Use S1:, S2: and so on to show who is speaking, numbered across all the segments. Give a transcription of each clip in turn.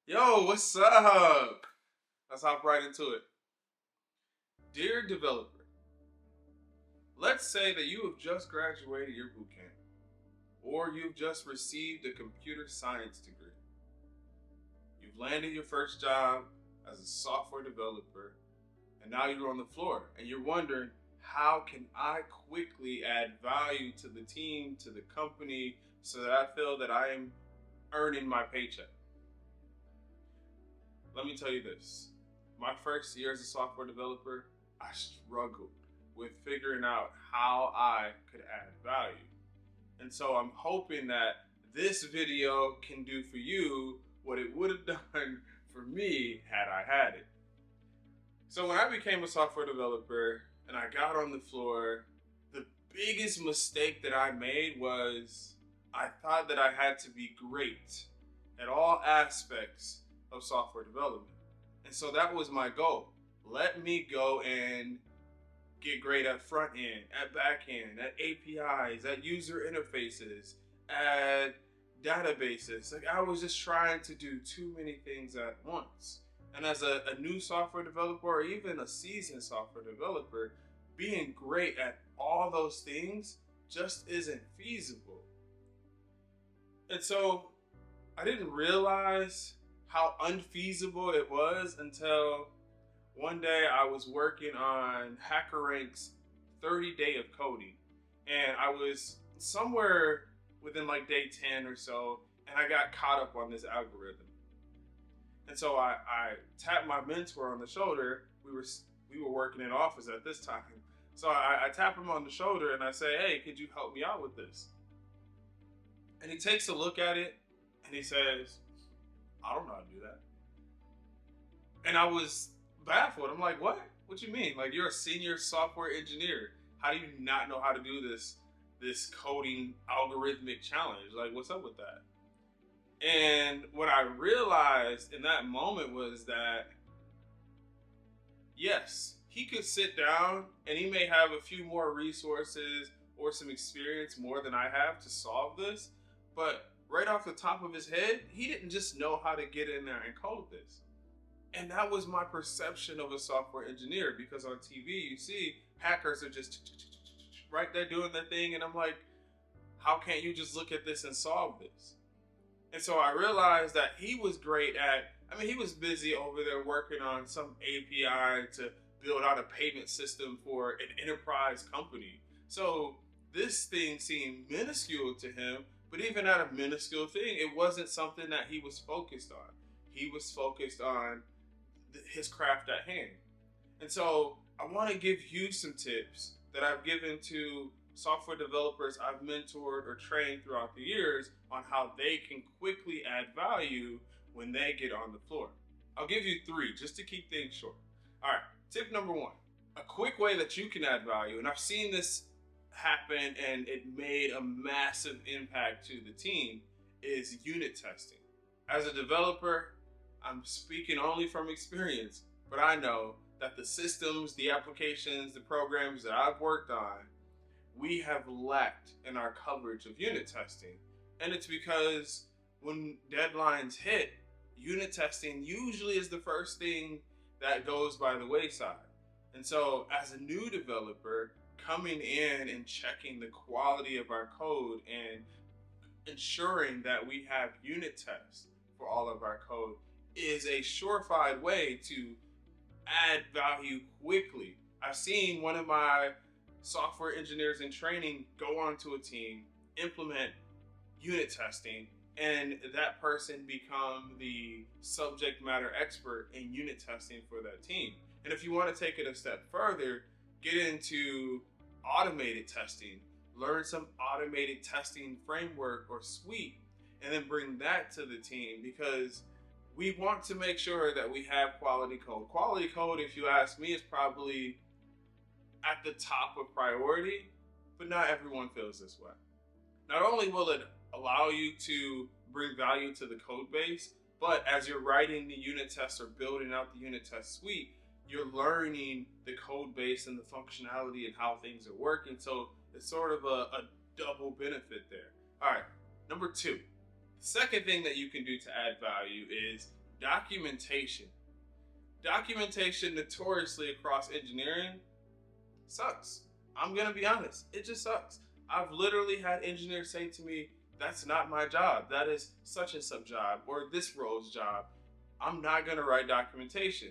S1: Yo, what's up? Let's hop right into it. Dear developer, let's say that you have just graduated your bootcamp, or you've just received a computer science degree. You've landed your first job as a software developer, and now you're on the floor, and you're wondering, how can I quickly add value to the team, to the company, so that I feel that I am earning my paycheck? Let me tell you this. My first year as a software developer, I struggled with figuring out how I could add value. And so I'm hoping that this video can do for you what it would have done for me had I had it. So when I became a software developer and I got on the floor, the biggest mistake that I made was I thought that I had to be great at all aspects of software development. And so that was my goal. Let me go and get great at front end, at back end, at APIs, at user interfaces, at databases. Like I was just trying to do too many things at once. And as a new software developer, or even a seasoned software developer, being great at all those things just isn't feasible. And so I didn't realize how unfeasible it was until one day I was working on HackerRank's 30 day of coding. And I was somewhere within like day 10 or so, and I got caught up on this algorithm. And so I tapped my mentor on the shoulder. We were working in office at this time. So I tap him on the shoulder and I say, "Hey, could you help me out with this?" And he takes a look at it and he says, "I don't know how to do that." And I was baffled. I'm like, "What? What you mean? Like you're a senior software engineer. How do you not know how to do this coding algorithmic challenge? Like what's up with that?" And what I realized in that moment was that yes, he could sit down and he may have a few more resources or some experience more than I have to solve this, but right off the top of his head, he didn't just know how to get in there and code this. And that was my perception of a software engineer, because on TV you see hackers are just right there doing their thing, and I'm like, how can't you just look at this and solve this? And so I realized that he was great at, he was busy over there working on some API to build out a payment system for an enterprise company. So this thing seemed minuscule to him, but even at a minuscule thing, it wasn't something that he was focused on. He was focused on his craft at hand. And so I want to give you some tips that I've given to software developers I've mentored or trained throughout the years on how they can quickly add value when they get on the floor. I'll give you three just to keep things short. All right, tip number one, a quick way that you can add value, and I've seen this happen and it made a massive impact to the team, is unit testing. As a developer, I'm speaking only from experience, but I know that the systems, the applications, the programs that I've worked on, we have lacked in our coverage of unit testing. And it's because when deadlines hit, unit testing usually is the first thing that goes by the wayside. And so as a new developer, coming in and checking the quality of our code and ensuring that we have unit tests for all of our code is a surefire way to add value quickly. I've seen one of my software engineers in training go onto a team, implement unit testing, and that person become the subject matter expert in unit testing for that team. And if you want to take it a step further, get into automated testing, learn some automated testing framework or suite, and then bring that to the team, because we want to make sure that we have quality code. Quality code, if you ask me, is probably at the top of priority, but not everyone feels this way. Not only will it allow you to bring value to the code base, but as you're writing the unit tests or building out the unit test suite, you're learning the code base and the functionality and how things are working. So it's sort of a double benefit there. All right, number two. The second thing that you can do to add value is Documentation. Documentation notoriously across engineering sucks. I'm gonna be honest, it just sucks. I've literally had engineers say to me, that's not my job. That is such and such job or this role's job. I'm not gonna write documentation.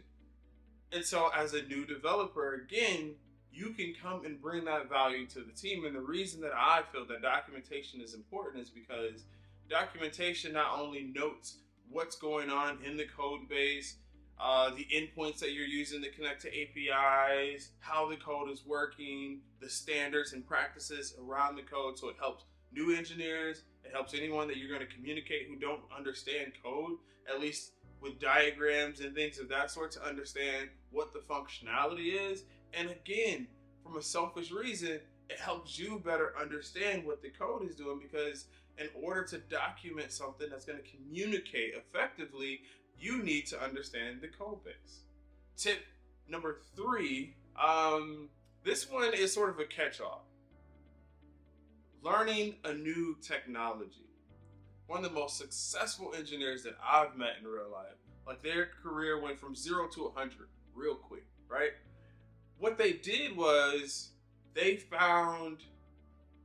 S1: And so as a new developer, again, you can come and bring that value to the team. And the reason that I feel that documentation is important is because documentation not only notes what's going on in the code base, the endpoints that you're using to connect to APIs, how the code is working, the standards and practices around the code. So it helps new engineers, it helps anyone that you're going to communicate who don't understand code, at least with diagrams and things of that sort, to understand what the functionality is. And again, from a selfish reason, it helps you better understand what the code is doing, because in order to document something that's going to communicate effectively, you need to understand the code base. Tip number 3, this one is sort of a catch-all. Learning a new technology. One of the most successful engineers that I've met in real life, like their career went from 0 to 100 real quick, right? What they did was they found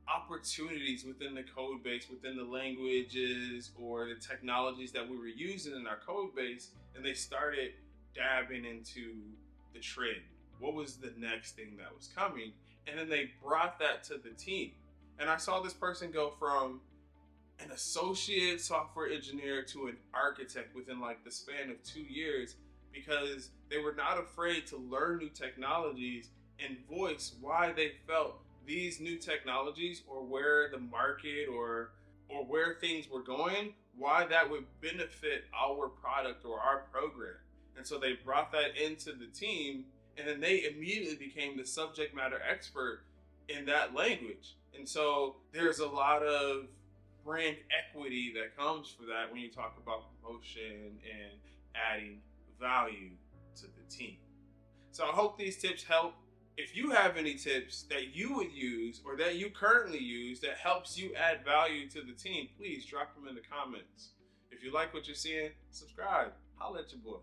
S1: opportunities within the code base, within the languages or the technologies that we were using in our code base, and they started dabbing into the trend. What was the next thing that was coming? And then they brought that to the team. And I saw this person go from an associate software engineer to an architect within like the span of 2 years, because they were not afraid to learn new technologies and voice why they felt these new technologies, or where the market or where things were going, why that would benefit our product or our program. And so they brought that into the team, and then they immediately became the subject matter expert in that language. And so there's a lot of brand equity that comes for that when you talk about promotion and adding value to the team. So I hope these tips help. If you have any tips that you would use or that you currently use that helps you add value to the team, please drop them in the comments. If you like what you're seeing, subscribe. Holla at your boy.